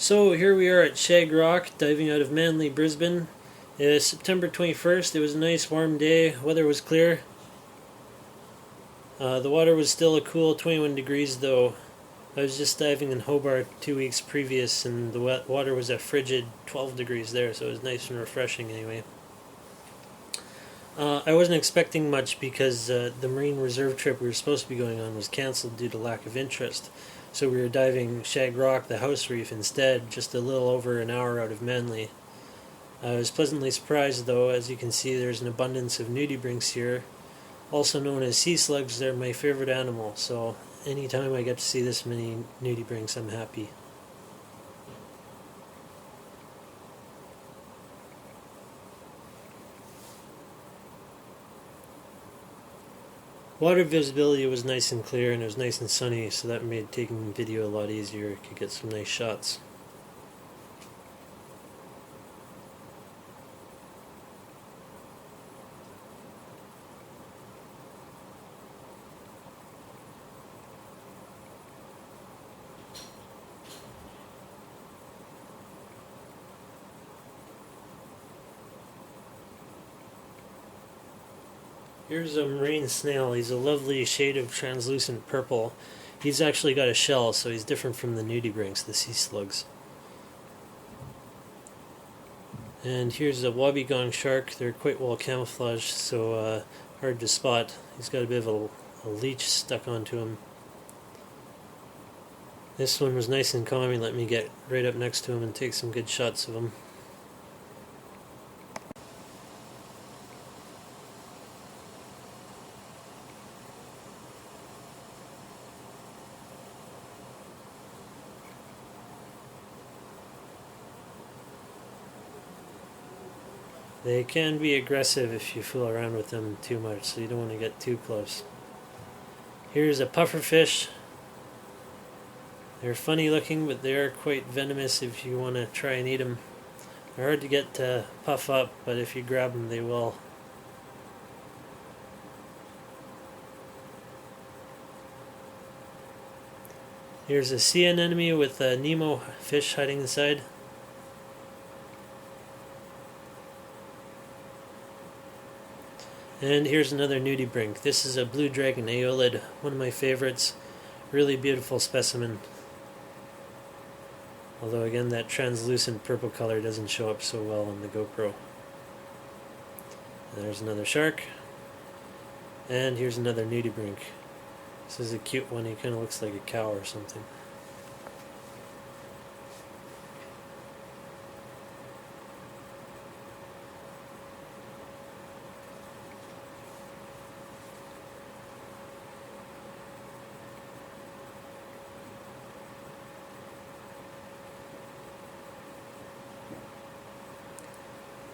So here we are at Shag diving out of Manly, Brisbane. It's September 21st. It was a nice warm day. Weather was clear. The water was still a cool 21 degrees though. I was just diving in Hobart 2 weeks previous and the water was a frigid 12 degrees there, so it was nice and refreshing anyway. I wasn't expecting much because the Marine Reserve trip we were supposed to be going on was cancelled due to lack of interest. So we were diving Shag Rock, the house reef, instead, just a little over an hour out of Manly. I was pleasantly surprised though. As you can see, there's an abundance of nudibranchs here, also known as sea slugs. They're my favorite animal, so anytime I get to see this many nudibranchs, I'm happy. Water visibility was nice and clear, and it was nice and sunny, so that made taking video a lot easier. I could get some nice shots. Here's a marine snail. He's a lovely shade of translucent purple. He's actually got a shell, so he's different from the nudibranchs, the sea slugs. And here's a Wobbegong shark. They're quite well camouflaged, so hard to spot. He's got a bit of a leech stuck onto him. This one was nice and calm. He let me get right up next to him and take some good shots of him. They can be aggressive if you fool around with them too much, so you don't want to get too close. Here's a pufferfish. They're funny looking, but they are quite venomous if you want to try and eat them. They're hard to get to puff up, but if you grab them, they will. Here's a sea anemone with a Nemo fish hiding inside. And here's another nudibranch. This is a blue dragon aeolid, one of my favorites. Really beautiful specimen. Although again, that translucent purple color doesn't show up so well on the GoPro. And there's another shark. And here's another nudibranch. This is a cute one. He kind of looks like a cow or something.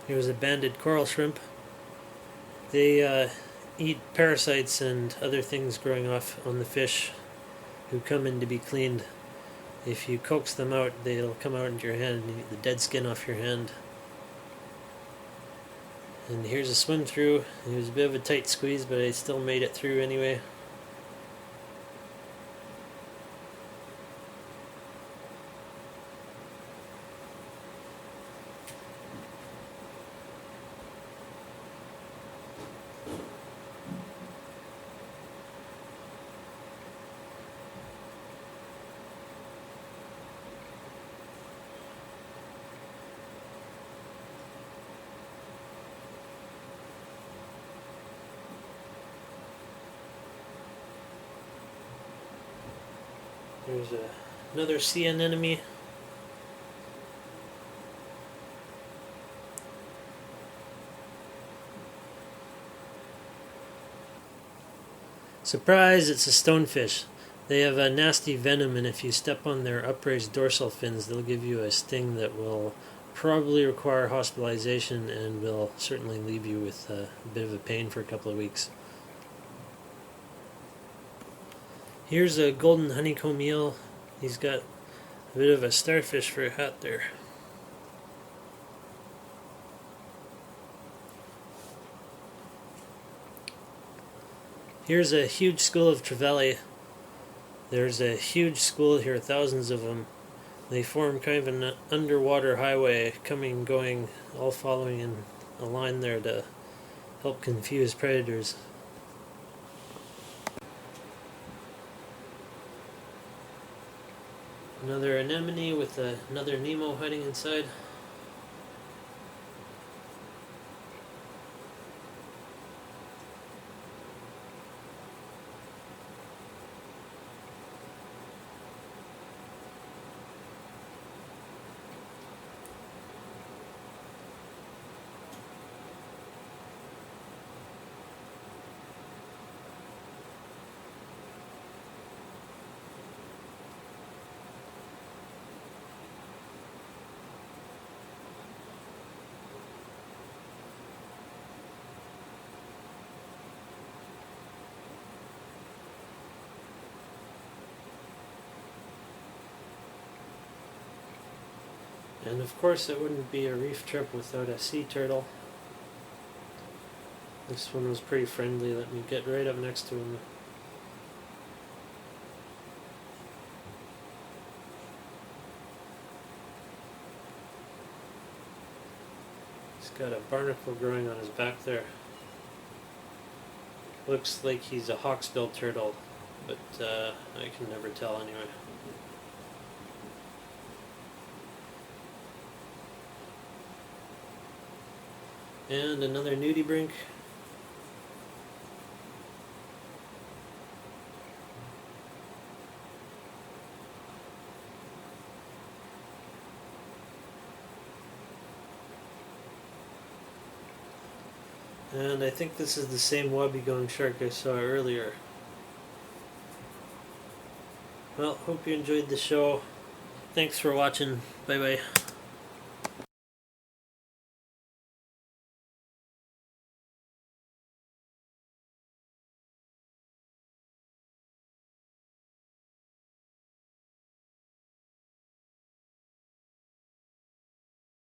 Here's a banded coral shrimp. They eat parasites and other things growing off on the fish who come in to be cleaned. If you coax them out, they'll come out into your hand and eat the dead skin off your hand. And here's a swim through. It was a bit of a tight squeeze, but I still made it through anyway. There's another sea anemone. Surprise, it's a stonefish. They have a nasty venom, and if you step on their upraised dorsal fins, they'll give you a sting that will probably require hospitalization and will certainly leave you with a bit of a pain for a couple of weeks. Here's a golden honeycomb eel. He's got a bit of a starfish for a hat there. Here's a huge school of trevally. There's a huge school here, thousands of them. They form kind of an underwater highway, coming and going, all following in a line there to help confuse predators. Another anemone with another Nemo hiding inside. And of course it wouldn't be a reef trip without a sea turtle. This one was pretty friendly, let me get right up next to him. He's got a barnacle growing on his back there. Looks like he's a hawksbill turtle, but I can never tell anyway. And another nudibranch. And I think this is the same Wobbegong shark I saw earlier. Well, hope you enjoyed the show. Thanks for watching. Bye bye.